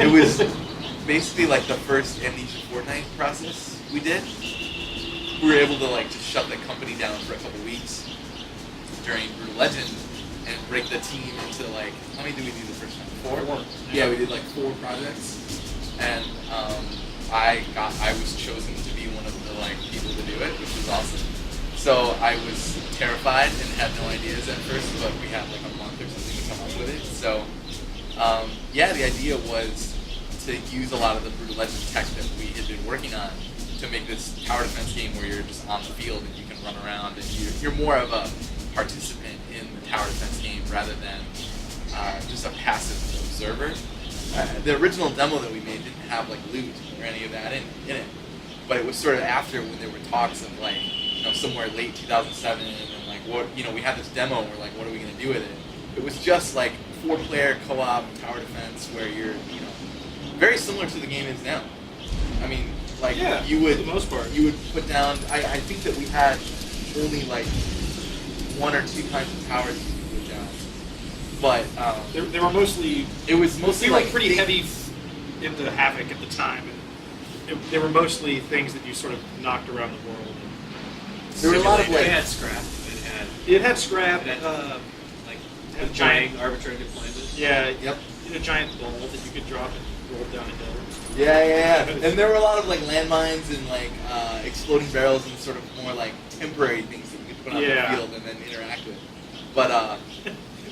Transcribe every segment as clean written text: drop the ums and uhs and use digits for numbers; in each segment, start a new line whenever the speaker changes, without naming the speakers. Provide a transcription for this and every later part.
It was basically like the first Amnesia Fortnite process we did. We were able to like just shut the company down for a couple weeks during Brutal Legend and break the team into like, how many did we do the first time? 4? Yeah, we did like 4 projects, and I was chosen to be one of the like people to do it, which was awesome. So I was terrified and had no ideas at first, but we had like a month or something to come up with it. So yeah, the idea was to use a lot of the Brutal Legend tech that we had been working on to make this tower defense game where you're just on the field and you can run around and you're more of a participant in the tower defense game rather than just a passive observer. The original demo that we made didn't have like loot or any of that in it, but it was sort of after when there were talks of like, you know, somewhere late 2007 and like what, you know, we had this demo and we're like, what are we going to do with it? It was just like 4-player co-op tower defense where you're, you know, very similar to the game is now. I mean, like you would,
for the most part,
you would put down. I think that we had only like 1 or 2 kinds of towers you could put down, but
they were mostly.
It was mostly
like
like
pretty heavy into Havoc at the time. They were mostly things that you sort of knocked around the world.
There were a lot of like.
It had scrap.
It had scrap.
It had, like
a giant
arbitrary deployment.
Yeah.
Yep.
A giant ball that you could drop and roll down a hill.
Yeah. And there were a lot of like landmines and like exploding barrels and sort of more like temporary things that you could put on the field and then interact with. But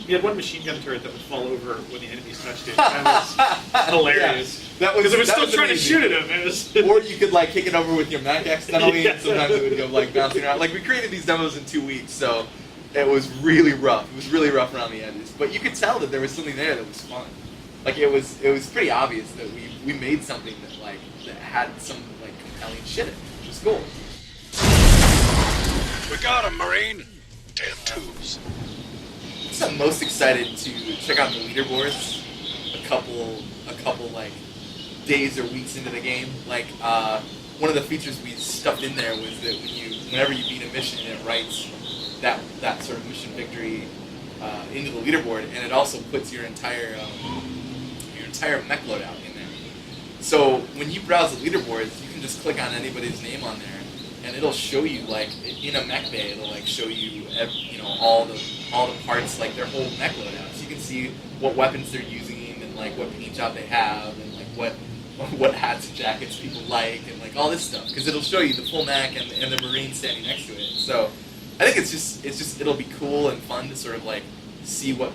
we had one machine gun turret that would fall over when the enemies touched it. That was hilarious.
Yeah.
Because it was still trying
amazing.
to shoot at him.
Or you could like kick it over with your Mac accidentally, and sometimes it would go like bouncing around. Like we created these demos in 2 weeks, so it was really rough. It was really rough around the edges. But you could tell that there was something there that was fun. Like it was pretty obvious that we made something that like that had some like compelling shit in it. It was cool.
We got him, Marine. Damn tubes.
I'm most excited to check out the leaderboards a couple like days or weeks into the game. Like one of the features we stuffed in there was that whenever you beat a mission, it writes that sort of mission victory into the leaderboard, and it also puts your entire mech loadout in there. So when you browse the leaderboards, you can just click on anybody's name on there, and it'll show you like in a mech bay. It'll like show you all the parts, like their whole mech loadout. So you can see what weapons they're using and like what paint job they have and like what hats and jackets people like and like all this stuff, because it'll show you the full mech and the Marine standing next to it. So I think it's just it'll be cool and fun to sort of like see what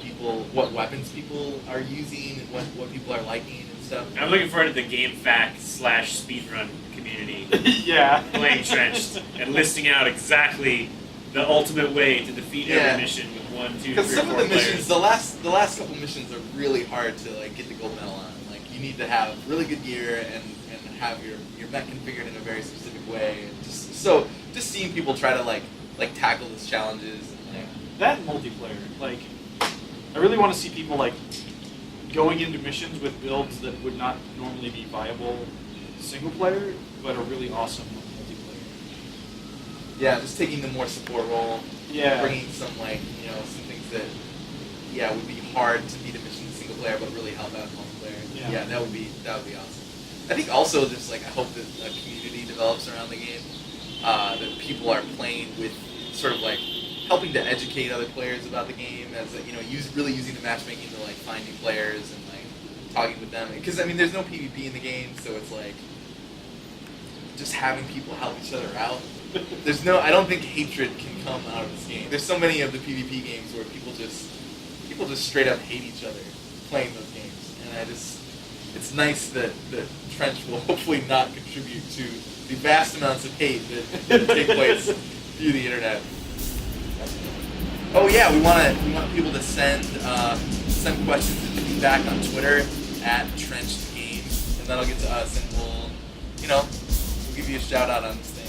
weapons people are using and what people are liking and stuff.
I'm looking forward to the game fact / speedrun community. Playing Trenched and listing out exactly the ultimate way to defeat every mission with 1, 2, 3, 4
Because some of the
players.
missions, the last couple missions are really hard to like get the gold medal on. Like you need to have really good gear and have your mech configured in a very specific way. And just seeing people try to like tackle these challenges and like
that multiplayer, like I really want to see people like going into missions with builds that would not normally be viable single player, but are really awesome multiplayer.
Yeah, just taking the more support role.
Yeah.
Bringing some like some things that would be hard to beat a mission single player, but really help out multiplayer. Yeah, that would be awesome. I think also just like I hope that a community develops around the game, that people are playing with sort of like helping to educate other players about the game, as really using the matchmaking to like find new players and like talking with them. Because I mean, there's no PvP in the game, so it's like just having people help each other out. I don't think hatred can come out of this game. There's so many of the PvP games where people just straight up hate each other playing those games, and it's nice that Trench will hopefully not contribute to the vast amounts of hate that take place through the internet. Oh yeah, we want people to send questions and feedback on Twitter @TrenchedGames, and that'll get to us, and we'll give you a shout out on this thing.